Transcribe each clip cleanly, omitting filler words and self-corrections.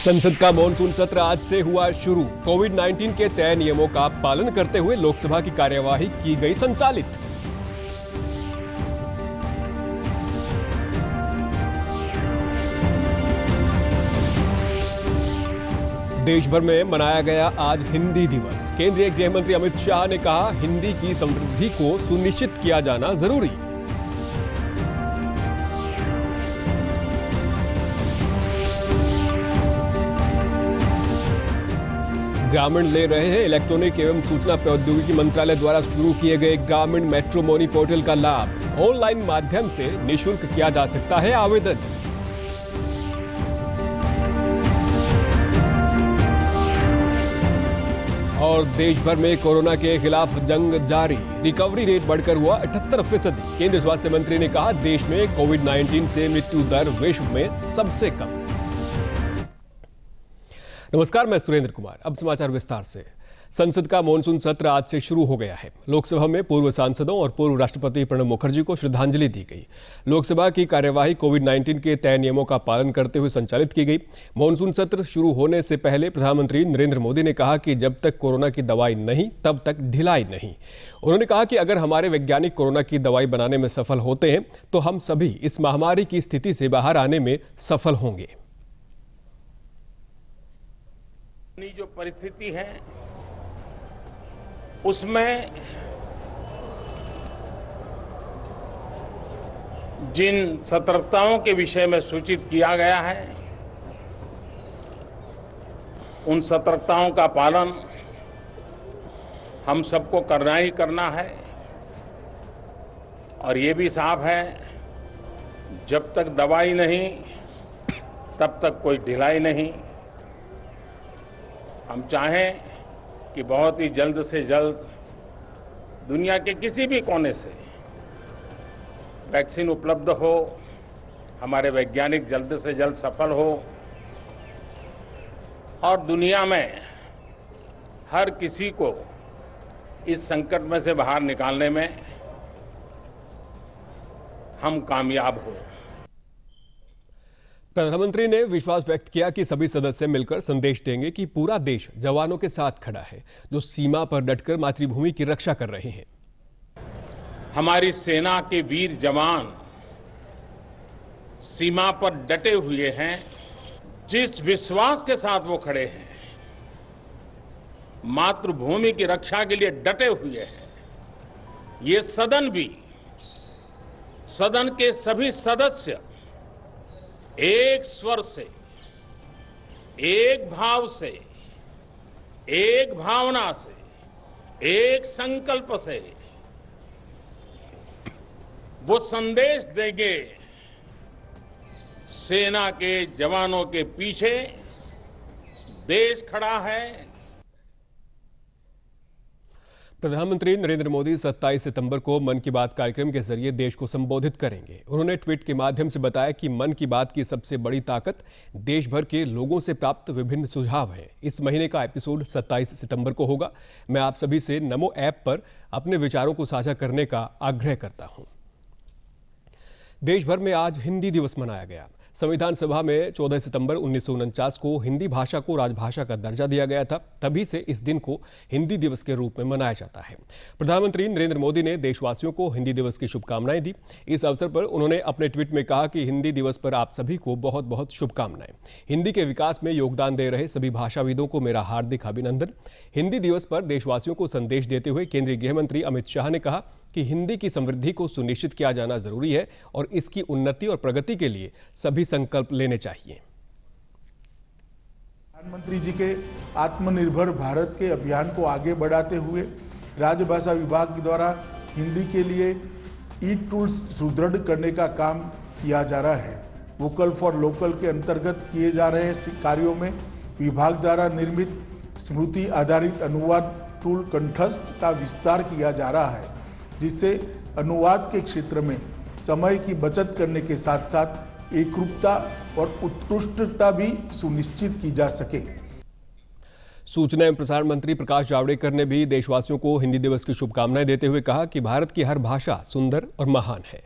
संसद का मॉनसून सत्र आज से हुआ शुरू। कोविड-19 के तय नियमों का पालन करते हुए लोकसभा की कार्यवाही की गई संचालित। देश भर में मनाया गया आज हिंदी दिवस। केंद्रीय गृह मंत्री अमित शाह ने कहा, हिंदी की समृद्धि को सुनिश्चित किया जाना जरूरी। ग्रामीण ले रहे हैं इलेक्ट्रॉनिक एवं सूचना प्रौद्योगिकी मंत्रालय द्वारा शुरू किए गए ग्रामीण मैट्रिमोनी पोर्टल का लाभ। ऑनलाइन माध्यम से निःशुल्क किया जा सकता है आवेदन। और देश भर में कोरोना के खिलाफ जंग जारी। रिकवरी रेट बढ़कर हुआ 78%। केंद्रीय स्वास्थ्य मंत्री ने कहा, देश में कोविड-19 से मृत्यु दर विश्व में सबसे कम। नमस्कार, मैं सुरेंद्र कुमार। अब समाचार विस्तार से। संसद का मॉनसून सत्र आज से शुरू हो गया है। लोकसभा में पूर्व सांसदों और पूर्व राष्ट्रपति प्रणब मुखर्जी को श्रद्धांजलि दी गई। लोकसभा की कार्यवाही कोविड-19 के तय नियमों का पालन करते हुए संचालित की गई। मॉनसून सत्र शुरू होने से पहले प्रधानमंत्री नरेंद्र मोदी ने कहा कि जब तक कोरोना की दवाई नहीं, तब तक ढिलाई नहीं। उन्होंने कहा कि अगर हमारे वैज्ञानिक कोरोना की दवाई बनाने में सफल होते हैं तो हम सभी इस महामारी की स्थिति से बाहर आने में सफल होंगे। जो परिस्थिति है उसमें जिन सतर्कताओं के विषय में सूचित किया गया है, उन सतर्कताओं का पालन हम सबको करना ही करना है। और ये भी साफ है, जब तक दवाई नहीं तब तक कोई ढिलाई नहीं। हम चाहें कि बहुत ही जल्द से जल्द दुनिया के किसी भी कोने से वैक्सीन उपलब्ध हो, हमारे वैज्ञानिक जल्द से जल्द सफल हो और दुनिया में हर किसी को इस संकट में से बाहर निकालने में हम कामयाब हो। प्रधानमंत्री ने विश्वास व्यक्त किया कि सभी सदस्य मिलकर संदेश देंगे कि पूरा देश जवानों के साथ खड़ा है, जो सीमा पर डटकर मातृभूमि की रक्षा कर रहे हैं। हमारी सेना के वीर जवान सीमा पर डटे हुए हैं। जिस विश्वास के साथ वो खड़े हैं, मातृभूमि की रक्षा के लिए डटे हुए हैं, ये सदन भी, सदन के सभी सदस्य एक स्वर से, एक भाव से, एक भावना से, एक संकल्प से वो संदेश देंगे, सेना के जवानों के पीछे देश खड़ा है। प्रधानमंत्री नरेंद्र मोदी 27 सितंबर को मन की बात कार्यक्रम के जरिए देश को संबोधित करेंगे। उन्होंने ट्वीट के माध्यम से बताया कि मन की बात की सबसे बड़ी ताकत देश भर के लोगों से प्राप्त विभिन्न सुझाव है। इस महीने का एपिसोड 27 सितंबर को होगा। मैं आप सभी से नमो ऐप पर अपने विचारों को साझा करने का आग्रह करता हूं। देश भर में आज हिंदी दिवस मनाया गया। संविधान सभा में 14 सितंबर 1949 को हिंदी भाषा को राजभाषा का दर्जा दिया गया था। तभी से इस दिन को हिंदी दिवस के रूप में मनाया जाता है। प्रधानमंत्री नरेंद्र मोदी ने देशवासियों को हिंदी दिवस की शुभकामनाएं दी। इस अवसर पर उन्होंने अपने ट्वीट में कहा कि हिंदी दिवस पर आप सभी को बहुत बहुत शुभकामनाएं। हिंदी के विकास में योगदान दे रहे सभी भाषाविदों को मेरा हार्दिक अभिनंदन। हिंदी दिवस पर देशवासियों को संदेश देते हुए केंद्रीय गृह मंत्री अमित शाह ने कहा कि हिंदी की समृद्धि को सुनिश्चित किया जाना जरूरी है और इसकी उन्नति और प्रगति के लिए सभी संकल्प लेने चाहिए। प्रधानमंत्री जी के आत्मनिर्भर भारत के अभियान को आगे बढ़ाते हुए राजभाषा विभाग द्वारा हिंदी के लिए ई टूल्स सुदृढ़ करने का काम किया जा रहा है। वोकल फॉर लोकल के अंतर्गत किए जा रहे कार्यों में विभाग द्वारा निर्मित स्मृति आधारित अनुवाद टूल कंठस्थ का विस्तार किया जा रहा है, जिससे अनुवाद के क्षेत्र में समय की बचत करने के साथ साथ एकरूपता और उत्कृष्टता भी सुनिश्चित की जा सके। सूचना एवं प्रसारण मंत्री प्रकाश जावड़ेकर ने भी देशवासियों को हिंदी दिवस की शुभकामनाएं देते हुए कहा कि भारत की हर भाषा सुंदर और महान है।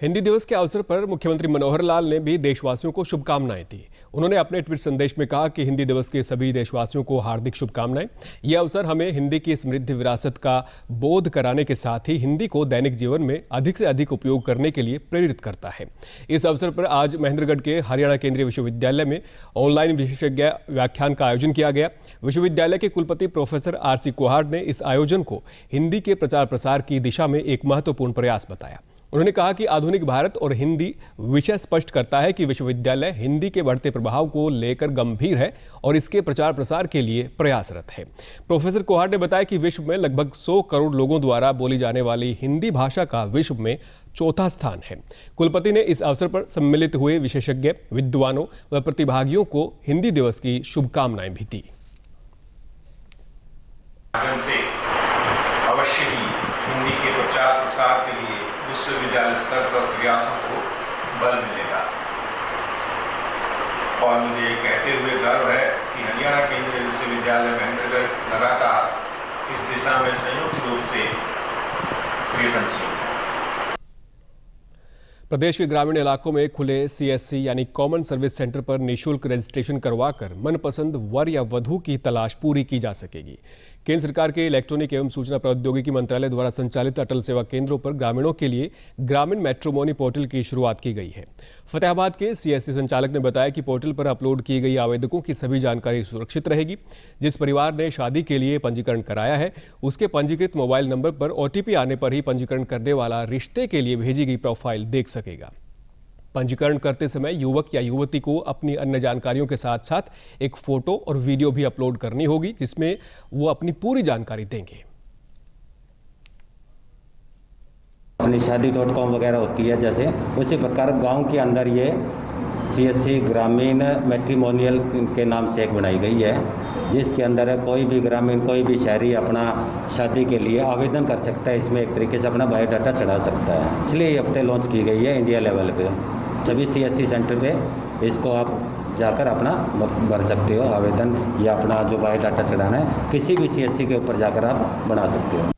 हिंदी दिवस के अवसर पर मुख्यमंत्री मनोहर लाल ने भी देशवासियों को शुभकामनाएं दी। उन्होंने अपने ट्वीट संदेश में कहा कि हिंदी दिवस के सभी देशवासियों को हार्दिक शुभकामनाएं। यह अवसर हमें हिंदी की समृद्ध विरासत का बोध कराने के साथ ही हिंदी को दैनिक जीवन में अधिक से अधिक उपयोग करने के लिए प्रेरित करता है। इस अवसर पर आज महेंद्रगढ़ के हरियाणा केंद्रीय विश्वविद्यालय में ऑनलाइन विशेषज्ञ व्याख्यान का आयोजन किया गया। विश्वविद्यालय के कुलपति प्रोफेसर आर.सी. कुहाड़ ने इस आयोजन को हिंदी के प्रचार प्रसार की दिशा में एक महत्वपूर्ण प्रयास बताया। उन्होंने कहा कि आधुनिक भारत और हिंदी विषय स्पष्ट करता है कि विश्वविद्यालय हिंदी के बढ़ते प्रभाव को लेकर गंभीर है और इसके प्रचार प्रसार के लिए प्रयासरत है। प्रोफेसर कुहाड़ ने बताया कि विश्व में लगभग 100 करोड़ लोगों द्वारा बोली जाने वाली हिंदी भाषा का विश्व में चौथा स्थान है। कुलपति ने इस अवसर पर सम्मिलित हुए विशेषज्ञ, विद्वानों व प्रतिभागियों को हिंदी दिवस की शुभकामनाएं भी दी। अवश्य ही हिंदी के प्रचार प्रसार के लिए विश्वविद्यालय स्तर पर प्रयासों को बल मिलेगा और मुझे कहते हुए गर्व है कि हरियाणा केंद्रीय विश्वविद्यालय महेंद्रगढ़ लगातार इस दिशा में संयुक्त रूप से प्रयत्नशील है। प्रदेश के ग्रामीण इलाकों में खुले CSC यानी कॉमन सर्विस सेंटर पर निःशुल्क रजिस्ट्रेशन करवाकर मनपसंद वर या वधू की तलाश पूरी की जा सकेगी। केंद्र सरकार के इलेक्ट्रॉनिक एवं सूचना प्रौद्योगिकी मंत्रालय द्वारा संचालित अटल सेवा केंद्रों पर ग्रामीणों के लिए ग्रामीण मैट्रिमोनी पोर्टल की शुरुआत की गई है। फतेहाबाद के CSC संचालक ने बताया कि पोर्टल पर अपलोड की गई आवेदकों की सभी जानकारी सुरक्षित रहेगी। जिस परिवार ने शादी के लिए पंजीकरण कराया है, उसके पंजीकृत मोबाइल नंबर पर OTP आने पर ही पंजीकरण करने वाला रिश्ते के लिए भेजी गई प्रोफाइल देख सकेगा। पंजीकरण करते समय युवक या युवती को अपनी अन्य जानकारियों के साथ साथ एक फोटो और वीडियो भी अपलोड करनी होगी, जिसमें वो अपनी पूरी जानकारी देंगे। अपनी शादी.com वगैरह होती है, जैसे उसी प्रकार गांव के अंदर ये CSC ग्रामीण मैट्रिमोनियल के नाम से एक बनाई गई है, जिसके अंदर कोई भी ग्रामीण, कोई भी शहरी अपना शादी के लिए आवेदन कर सकता है। इसमें एक तरीके से अपना बायोडाटा चढ़ा सकता है। इसलिए हफ्ते लॉन्च की गई है इंडिया लेवल पे। सभी CSC सेंटर पे इसको आप जाकर अपना भर सकते हो आवेदन, या अपना जो बायोडाटा चढ़ाना है किसी भी CSC के ऊपर जाकर आप बना सकते हो।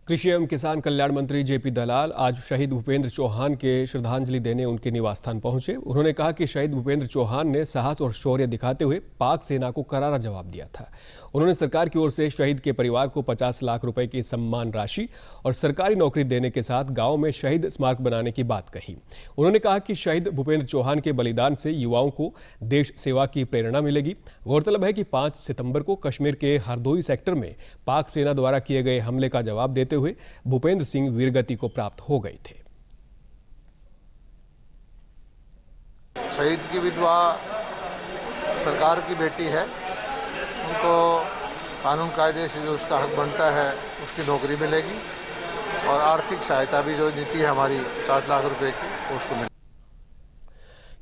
कृषि एवं किसान कल्याण मंत्री JP दलाल आज शहीद भूपेंद्र चौहान के श्रद्धांजलि देने उनके निवास स्थान पहुंचे। उन्होंने कहा कि शहीद भूपेंद्र चौहान ने साहस और शौर्य दिखाते हुए पाक सेना को करारा जवाब दिया था। उन्होंने सरकार की ओर से शहीद के परिवार को 50 लाख रुपए की सम्मान राशि और सरकारी नौकरी देने के साथ गांव में शहीद स्मारक बनाने की बात कही। उन्होंने कहा कि शहीद भूपेंद्र चौहान के बलिदान से युवाओं को देश सेवा की प्रेरणा मिलेगी। गौरतलब है कि 5 सितंबर को कश्मीर के हरदोई सेक्टर में पाक सेना द्वारा किए गए हमले का जवाब देते हुए भूपेंद्र सिंह वीरगति को प्राप्त हो गए थे। शहीद की विधवा सरकार की बेटी है, उनको कानून कायदे से जो उसका हक बनता है उसकी नौकरी मिलेगी और आर्थिक सहायता भी जो नीति है हमारी 50 लाख रुपए की उसको मिलेगी।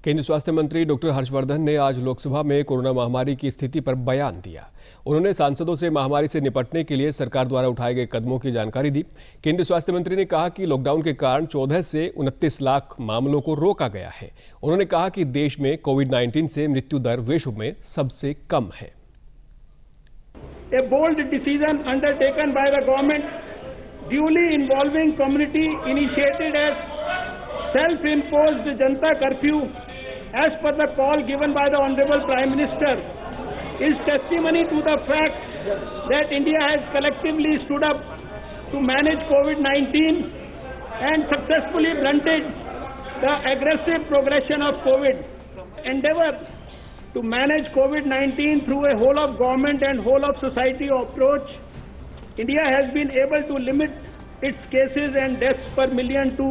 केंद्रीय स्वास्थ्य मंत्री डॉक्टर हर्षवर्धन ने आज लोकसभा में कोरोना महामारी की स्थिति पर बयान दिया। उन्होंने सांसदों से महामारी से निपटने के लिए सरकार द्वारा उठाए गए कदमों की जानकारी दी। केंद्रीय स्वास्थ्य मंत्री ने कहा कि लॉकडाउन के कारण 14 से 29 लाख मामलों को रोका गया है। उन्होंने कहा कि देश में कोविड-19 से मृत्यु दर विश्व में सबसे कम है। A bold decision undertaken by the government, duly involving community, initiated as self-imposed Janata curfew as per the call given by the Honorable Prime Minister, is testimony to the fact that India has collectively stood up to manage COVID-19 and successfully blunted the aggressive progression of COVID. Endeavor to manage COVID-19 through a whole of government and whole of society approach, India has been able to limit its cases and deaths per million to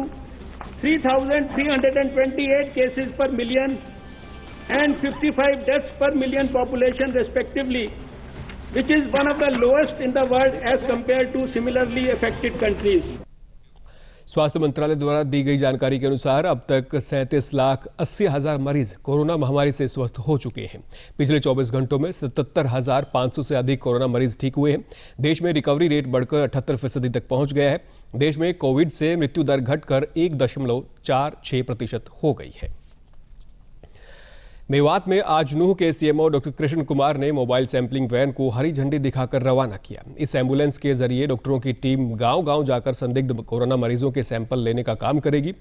3,328 cases per million and 55 deaths per million population respectively, which is one of the lowest in the world as compared to similarly affected countries. स्वास्थ्य मंत्रालय द्वारा दी गई जानकारी के अनुसार अब तक 37,80,000 मरीज कोरोना महामारी से स्वस्थ हो चुके हैं। पिछले 24 घंटों में 77,500 से अधिक कोरोना मरीज ठीक हुए हैं। देश में रिकवरी रेट बढ़कर 78% तक पहुंच गया है। देश में कोविड से मृत्यु दर घटकर 1.46% हो गई है। मेवात में आज नूह के सीएमओ डॉक्टर कृष्ण कुमार ने मोबाइल सैंपलिंग वैन को हरी झंडी दिखाकर रवाना किया। इस एम्बुलेंस के जरिए डॉक्टरों की टीम गांव-गांव जाकर संदिग्ध कोरोना मरीजों के सैंपल लेने का काम करेगी।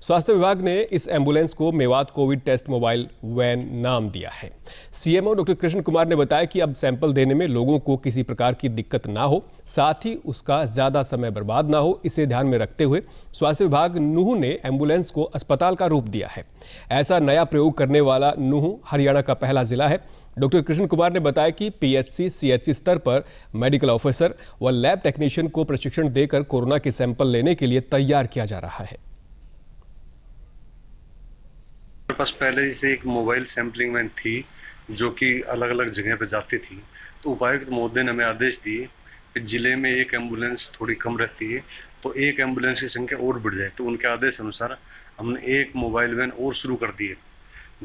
स्वास्थ्य विभाग ने इस एम्बुलेंस को Mewat covid test mobile van नाम दिया है। सीएमओ डॉक्टर कृष्ण कुमार ने बताया कि अब सैंपल देने में लोगों को किसी प्रकार की दिक्कत ना हो, साथ ही उसका ज्यादा समय बर्बाद ना हो, इसे ध्यान में रखते हुए स्वास्थ्य विभाग नूह ने एम्बुलेंस को अस्पताल का रूप दिया है। ऐसा नया प्रयोग करने वाला नूह हरियाणा का पहला जिला है। डॉक्टर कृष्ण कुमार ने बताया कि पीएचसी, सीएचसी स्तर पर मेडिकल ऑफिसर व लैब टेक्नीशियन को प्रशिक्षण देकर कोरोना के सैंपल लेने के लिए तैयार किया जा रहा है। मेरे पास पहले से एक मोबाइल सैंपलिंग वैन थी जो कि अलग अलग जगह पर जाती थी, तो उपायुक्त महोदय ने हमें आदेश दिए कि जिले में एक एम्बुलेंस थोड़ी कम रहती है तो एक एम्बुलेंस की संख्या और बढ़ जाए। तो उनके आदेश अनुसार हमने एक मोबाइल वैन और शुरू कर दी है,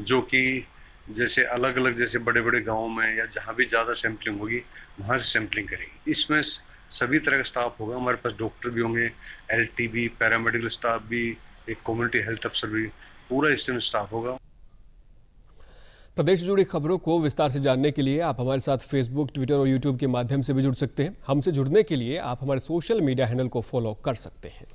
जो कि जैसे अलग अलग जैसे बड़े बड़े गाँव में या जहाँ भी ज़्यादा सैंपलिंग होगी वहाँ से सैंपलिंग करेगी। इसमें सभी तरह का स्टाफ होगा, हमारे पास डॉक्टर भी होंगे, एलटीबी, पैरामेडिकल स्टाफ भी, एक कम्युनिटी हेल्थ अफसर भी, पूरा इसमें स्टाफ होगा। प्रदेश से जुड़ी खबरों को विस्तार से जानने के लिए आप हमारे साथ फेसबुक, ट्विटर और यूट्यूब के माध्यम से भी जुड़ सकते हैं। हमसे जुड़ने के लिए आप हमारे सोशल मीडिया हैंडल को फॉलो कर सकते हैं।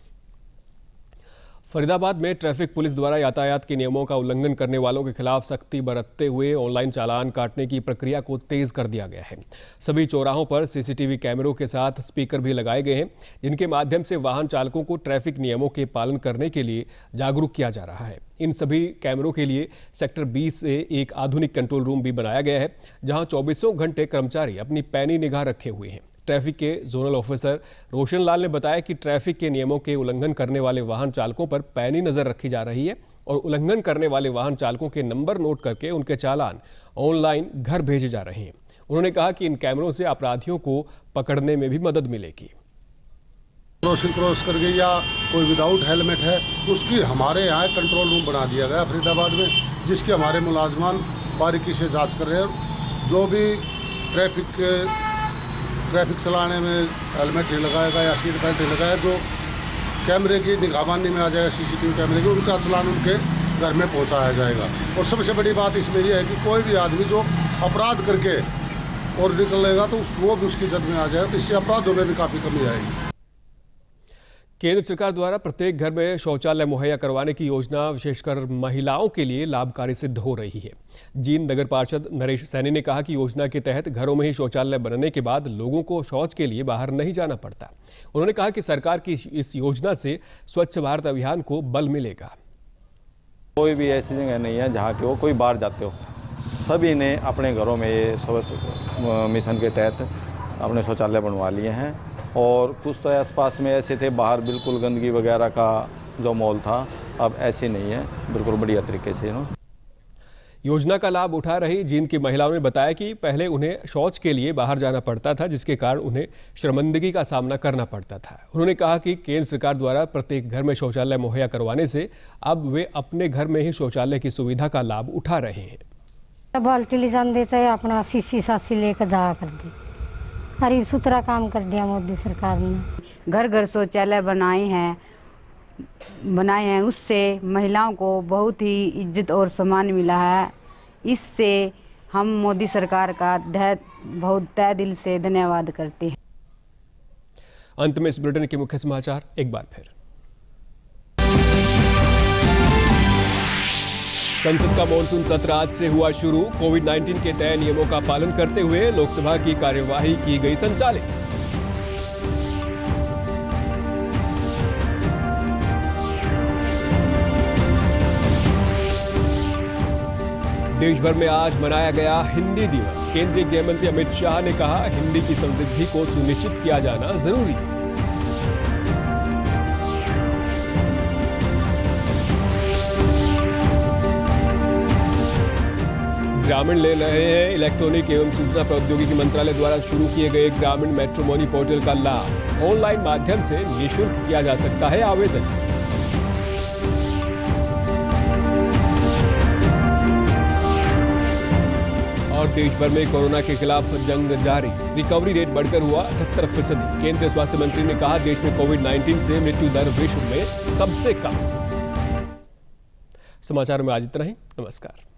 फरीदाबाद में ट्रैफिक पुलिस द्वारा यातायात के नियमों का उल्लंघन करने वालों के खिलाफ सख्ती बरतते हुए ऑनलाइन चालान काटने की प्रक्रिया को तेज कर दिया गया है। सभी चौराहों पर सीसीटीवी कैमरों के साथ स्पीकर भी लगाए गए हैं, जिनके माध्यम से वाहन चालकों को ट्रैफिक नियमों के पालन करने के लिए जागरूक किया जा रहा है। इन सभी कैमरों के लिए सेक्टर 20 से एक आधुनिक कंट्रोल रूम भी बनाया गया है, जहां 24 घंटे कर्मचारी अपनी पैनी निगाह रखे हुए हैं। ट्रैफिक के जोनल ऑफिसर रोशन लाल ने बताया कि ट्रैफिक के नियमों के उल्लंघन करने वाले वाहन चालकों पर पैनी नजर रखी जा रही है और उल्लंघन करने वाले वाहन चालकों के नंबर नोट करके उनके चालान ऑनलाइन घर भेजे जा रहे हैं। उन्होंने कहा कि इन कैमरों से अपराधियों को पकड़ने में भी मदद मिलेगी। क्रॉस कर गई या कोई विदाउट हेलमेट है, उसकी हमारे यहाँ कंट्रोल रूम बना दिया गया फरीदाबाद में, जिसके हमारे मुलाजमान बारीकी से जांच कर रहे हैं। जो भी ट्रैफिक चलाने में हेलमेट नहीं लगाएगा या सीट बेल्ट नहीं लगाया, जो कैमरे की निगरानी में आ जाएगा, सीसीटीवी कैमरे की, उनका चालान उनके घर में पहुंचाया जाएगा। और सबसे बड़ी बात इसमें यह है कि कोई भी आदमी जो अपराध करके और निकलेगा तो वो भी उसकी जद में आ जाएगा, तो इससे अपराधों में भी काफ़ी कमी आएगी। केंद्र सरकार द्वारा प्रत्येक घर में शौचालय मुहैया करवाने की योजना विशेषकर महिलाओं के लिए लाभकारी सिद्ध हो रही है। जींद नगर पार्षद नरेश सैनी ने कहा कि योजना के तहत घरों में ही शौचालय बनने के बाद लोगों को शौच के लिए बाहर नहीं जाना पड़ता। उन्होंने कहा कि सरकार की इस योजना से स्वच्छ भारत अभियान को बल मिलेगा। कोई भी ऐसी जगह नहीं है जहाँ के वो कोई बाहर जाते हो, सभी ने अपने घरों में ये स्वच्छ मिशन के तहत अपने शौचालय बनवा लिए हैं। और कुछ तो आसपास में ऐसे थे बाहर बिल्कुल गंदगी वगैरह का जो माहौल था, अब ऐसे नहीं है, बिल्कुल बढ़िया तरीके से योजना का लाभ उठा रही जींद की महिलाओं ने बताया कि पहले उन्हें शौच के लिए बाहर जाना पड़ता था, जिसके कारण उन्हें शर्मिंदगी का सामना करना पड़ता था। उन्होंने कहा कि केंद्र सरकार द्वारा प्रत्येक घर में शौचालय मुहैया करवाने से अब वे अपने घर में ही शौचालय की सुविधा का लाभ उठा रहे हैं। बाल्टी ले जाने चाहे अपना सीसी सासी लेकर जा कर दी, अरे सुथरा काम कर दिया मोदी सरकार ने। घर घर शौचालय बनाए हैं, उससे महिलाओं को बहुत ही इज्जत और सम्मान मिला है। इससे हम मोदी सरकार का बहुत तहे दिल से धन्यवाद करते हैं। अंत में इस बुलेटिन के मुख्य समाचार एक बार फिर। संसद का मॉनसून सत्र आज से हुआ शुरू। कोविड-19 के तय नियमों का पालन करते हुए लोकसभा की कार्यवाही की गई संचालित। देश भर में आज मनाया गया हिंदी दिवस। केंद्रीय गृह मंत्री अमित शाह ने कहा, हिंदी की समृद्धि को सुनिश्चित किया जाना जरूरी। ग्रामीण ले रहे हैं इलेक्ट्रॉनिक एवं सूचना प्रौद्योगिकी मंत्रालय द्वारा शुरू किए गए ग्रामीण मैट्रिमोनी पोर्टल का लाभ। ऑनलाइन माध्यम से निःशुल्क किया जा सकता है आवेदन। और देश भर में कोरोना के खिलाफ जंग जारी। रिकवरी रेट बढ़कर हुआ 78%। केंद्रीय स्वास्थ्य मंत्री ने कहा, देश में कोविड-19 से मृत्यु दर विश्व में सबसे कम। समाचार में आज इतना ही। नमस्कार।